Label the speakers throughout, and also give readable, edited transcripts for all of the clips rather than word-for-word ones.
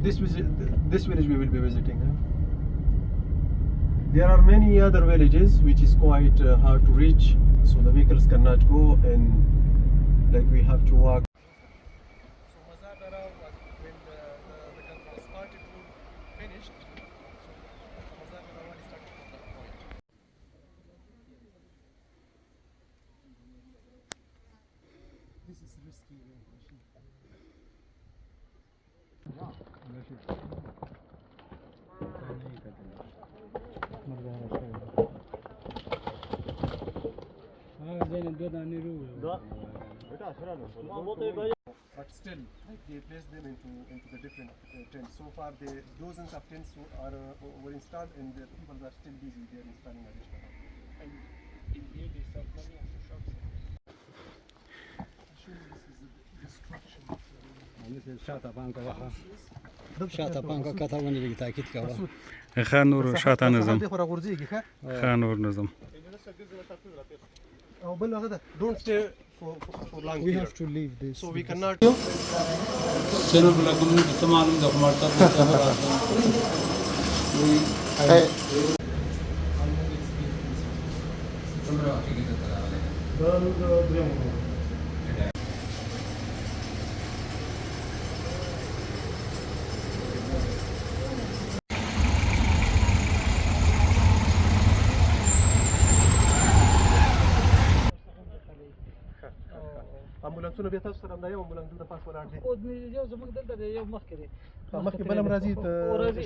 Speaker 1: this village we will be visiting. There are many other villages which is quite hard to reach, so the vehicles cannot go, and like we have to walk. So Masoud was when the constructed road finished. So Masoud started from that point. This is risky. But still, like they place them into the different tents. So far, the dozens of tents were installed, and the people are still busy. They are installing additional. And in here, they sell money on the shops. Actually, this is a destruction.
Speaker 2: شاتا بانكا كاتاواني اللي تاكيد كوا
Speaker 3: خانور شاتا نظام خانور نظام
Speaker 1: Don't stay for long.
Speaker 2: We have to leave this.
Speaker 1: So we cannot. امبولانسونه به تاسو سره دا یو امبولانس د پاس ولاړ دی او یو زموږ دلته د یو مخکې دی مخکې بل هم راځي ته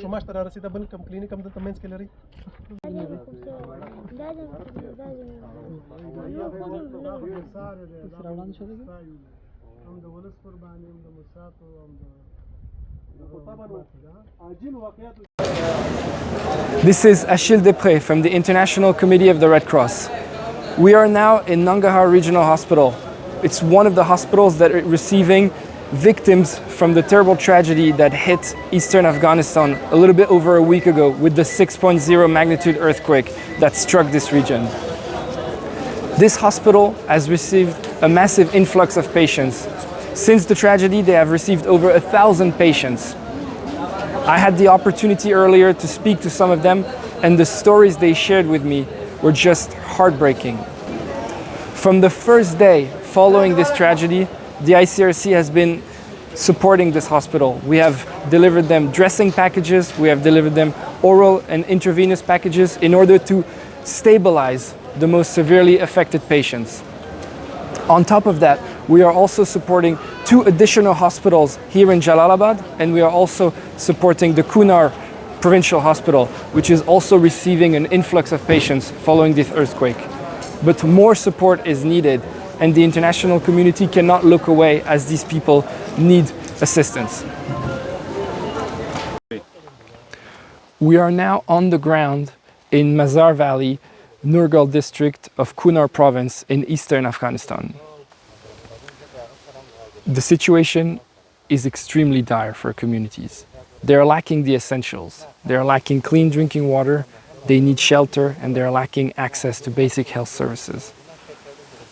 Speaker 1: شماش ته را رسېده بل کوم کلینیک هم دلته منځ کې لري
Speaker 4: This is Achille Desprez from the International Committee of the Red Cross. We are now in Nangarhar Regional Hospital. It's one of the hospitals that are receiving victims from the terrible tragedy that hit eastern Afghanistan a little bit over a week ago with the 6.0 magnitude earthquake that struck this region. This hospital has received a massive influx of patients. Since the tragedy, they have received over 1,000 patients. I had the opportunity earlier to speak to some of them, and the stories they shared with me were just heartbreaking. From the first day following this tragedy, the ICRC has been supporting this hospital. We have delivered them dressing packages, we have delivered them oral and intravenous packages in order to stabilize the most severely affected patients. On top of that, we are also supporting 2 additional hospitals here in Jalalabad, and we are also supporting the Kunar Provincial Hospital, which is also receiving an influx of patients following this earthquake. But more support is needed, and the international community cannot look away as these people need assistance. We are now on the ground in Mazar Valley, Nurgal district of Kunar province in eastern Afghanistan. The situation is extremely dire for communities. They are lacking the essentials. They are lacking clean drinking water, they need shelter, and they are lacking access to basic health services.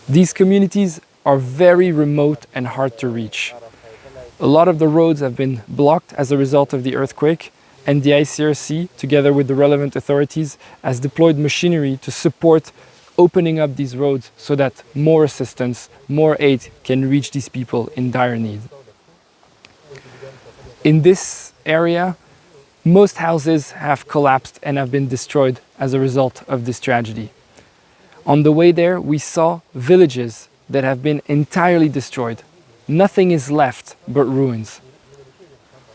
Speaker 4: These communities are very remote and hard to reach. A lot of the roads have been blocked as a result of the earthquake, and the ICRC, together with the relevant authorities, has deployed machinery to support opening up these roads so that more assistance, more aid can reach these people in dire need. In this area, most houses have collapsed and have been destroyed as a result of this tragedy. On the way there, we saw villages that have been entirely destroyed. Nothing is left but ruins.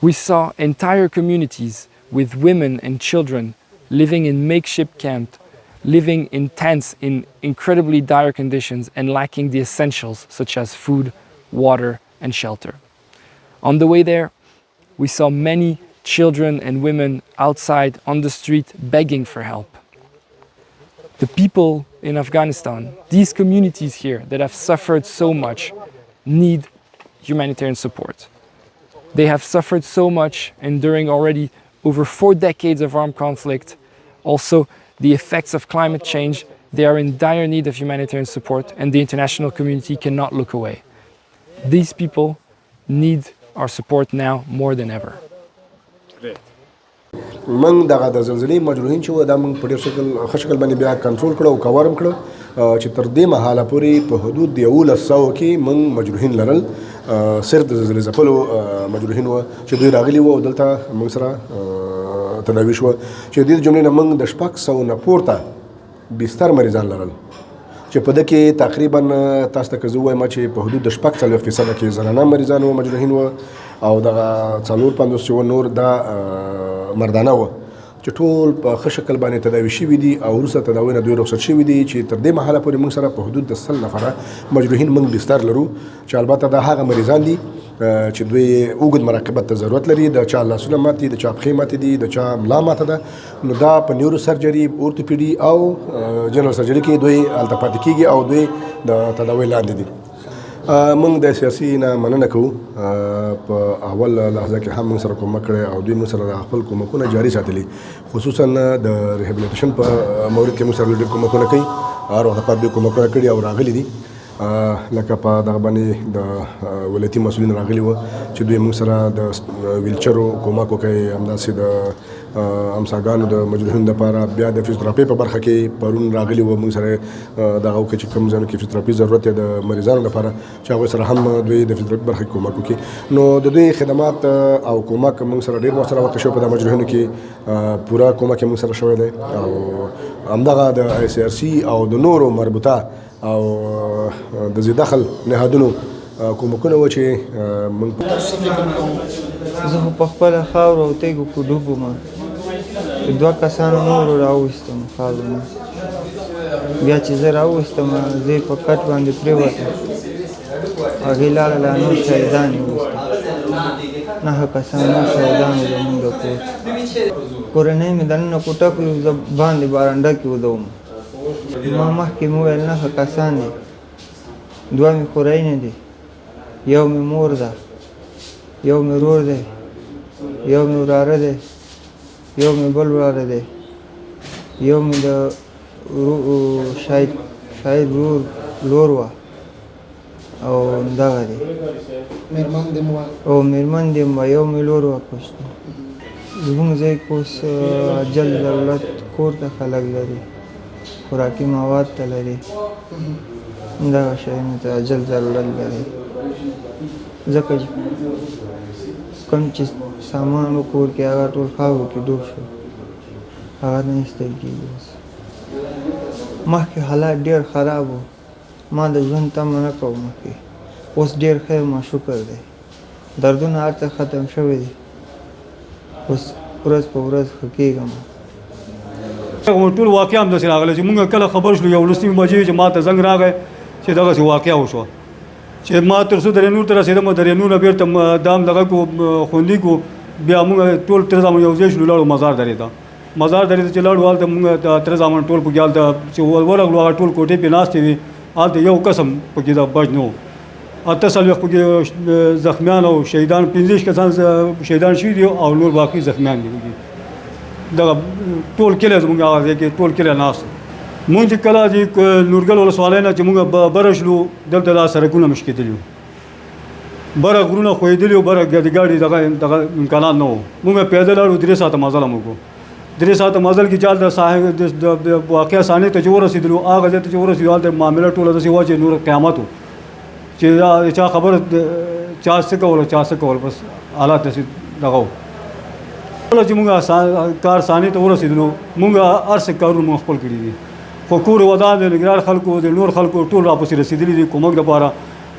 Speaker 4: We saw entire communities with women and children living in makeshift camps, living in tents in incredibly dire conditions and lacking the essentials such as food, water, and shelter. On the way there, we saw many children and women outside on the street begging for help. The people in Afghanistan, these communities here that have suffered so much, need humanitarian support. They have suffered so much, enduring already over 4 decades of armed conflict, also the effects of climate change. They are in dire need of humanitarian support, and the international community cannot look away. These people need our support now more than ever.
Speaker 5: من دغه د زلزلې مجروحین چې و دا موږ په ډېر ښه شکل باندې بیا کنټرول کړو او کور هم کړو چې تر دې مهاله پورې په حدود د 1100 کې موږ مجروحین لرل صرف د زلزلې ځپلو مجروحین وو چې دوی راغلي وو او دلته موږ سره تداوي شوه چې د دې جملې نه موږ د 600 نه پورته بستر مریضان لرل چې په ده کې تقریبا تاسو ته که زه ووایم چې په حدود د 4% کې زنانه مریضان وو مجروحین وو او دغه 450 چې وو نور دا مردانه وو چې ټول په ښه شکل باندې تداوي شوي دي او وروسته تداوي نه دوی رخصت شوي دي چې تر دې مهاله پورې موږ سره په حدود د 100 نفره مجروحین موږ بستر لرو چې البته دا هغه مریضان دي چې دوی اوږد مراقبت ته ضرورت لري د چا لاسونه مات دي د چا پښې ماتې دي د چا ملا ماته ده نو دا په نیورو سرجري اورتوپیډي او جنرال سرجري کې دوی هلته پاتې کېږي او دوی د تداوي لاندې دي موږ د سیاسي نه مننه کوو په اول لحظه کې هم موږ سره کومک کړی او دوی موږ سره د خپل کومکونه جاري ساتلي خصوصا د ریهابلیټیشن په مورد کې موږ سره ډېر کومکونه کوي هر وخت لپاره دوی کومکونه کړي او راغلي دي لکه په دغه باندې د ولایتي مسؤلین راغلي وو چې دوی موږ سره د ویلچرو کومک وکړي همداسې د امساګانو د مجروحینو لپاره بیا د فزیوتراپي په برخه کې پرون راغلي وو موږ سره دغه وکړي چې کوم ځایونو کې فزیوتراپي ضرورت دی د مریضانو لپاره چې هغوی سره هم دوی د فزیوتراپي برخه کې کومک وکړي نو د دوی خدمات او کومک موږ سره ډېر ورسره واقع شوی په د مجروحینو کې پوره کومک موږ سره شوی دی او همدغه د ICRC او د نورو مربوطه او د ذی دخل نهادونو کومکونه و چې موږ
Speaker 6: زه خو په خپله خاوره او تیږو کې ډوب وم 2 کسانو نورو راوویستم خاورو نه بیا چې زه راوویستم زه یې په کټ باندې پرېوتم هغې لاړه لا نور شهیدان یې وویستم 9 کسان نور شهیدان وو زمونږ د کور کورنۍ مې دننه کوټه کړو زه باندې بارنډه کې وده وم ما مخکې مې وویل 9 کسان دي 2 مې خوریینې دي یو مې مور ده یو مې ورور دی یو مې وراره دی یو مې بل وراره دی یو مې د شاید ورور لور وه او دغه دی او مېرمن دې وه یو مې لور وه پښتون زموږ ځای کې اوس اجل ضرورت کور ته خلک لري خوراکي مواد ته لري دغه شیانو ته اجل ضرورت لري ځکه کوم چې سامان و کور کې هغه ټول خاورو کې ډوب شو هغه نه ایستل کېږي اوس مخکې حالات ډېر خراب و ما د ژوند تمه نه کوم مخکې اوس ډېر ښه یم شکر دی دردونه هر څه ختم شوی دي اوس ورځ په ورځ ښه کېږم
Speaker 7: ټول واقعه همداسې راغلی چې مونږ کله خبر شلو 11 بجې چې ما ته زنګ راغی چې دغسې واقعه وشوه چې ما تر څو درې نور ته رسېدم درې نور نه بیرته دام دغه کو خوندي کو بیا موږ ټول تر زامن یو ځای شلو لاړو مزار درې ته چې لاړو هلته موږ تر زامن ټول پکې هلته چې ورغلو هغه ټول کوټې پې ناستې وي هلته یو قسم پکې دا بچ نه و 48 پکې زخمیان او شهیدان 15 کسان شهیدان شوي دي او نور باقي زخمیان دي دغه ټول کلی زموږ هغه ځای کې ټول کلی ناست مونږ چې کله چې نورګل ولسوالۍ نه چې مونږ بره شلو دلته دا سړکونه مش کېدلي وو بره غرونه ښویېدلي وو بره د ګاډي دغه امکانات نه وو مونږ پیاده لاړو 3 ساعته مزل هم وکړو 3 ساعته مزل کې چال د واقعه صحنې ته چې ورسېدلو هغه ځای ته چې ورسېدو هلته معامله ټوله داسې وه چې نور قیامت و چې چا خبره چا څه کول بس حالات داسې دغه و کله چې مونږ کار صحنې ته ورسېدلو مونږ هر څه کارونه مونږ خپل کړي دي خو کور ودان د نګران خلکو د نور خلکو ټول راپسې رسېدلي دي کومک دپاره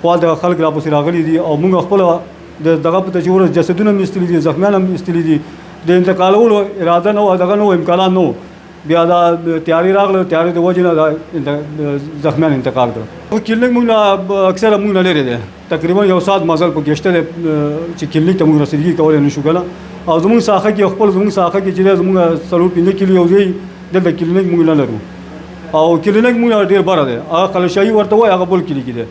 Speaker 7: خوا د خلک راپسې راغلي دي او مونږ خپله دغه په ته چې ورس جسدونه هم ایستلي دي زخمیان هم ایستلي دي د انتقالولو اراده نه وه دغه نه و امکانات نه و بیا دا تیاري راغله تیاري د وجې نه دا زخمیان انتقال کړه کلینیک مونږ نه اکثره مونږ نه لرې دی تقریبا 1 ساعت مزل په ګشته دی چې کلینیک ته مونږ رسېدګي کولی نه شو که نه او زموږ ساحه کې خپل زموږ ساحه کې چې دی زموږ 4-5 کیلو یو ځای دلته کلینیک مونږ نه لرو او کلینیک مونږ ډېر بره دی هغه قلشایي ورته وایي هغه بل کلي کې دی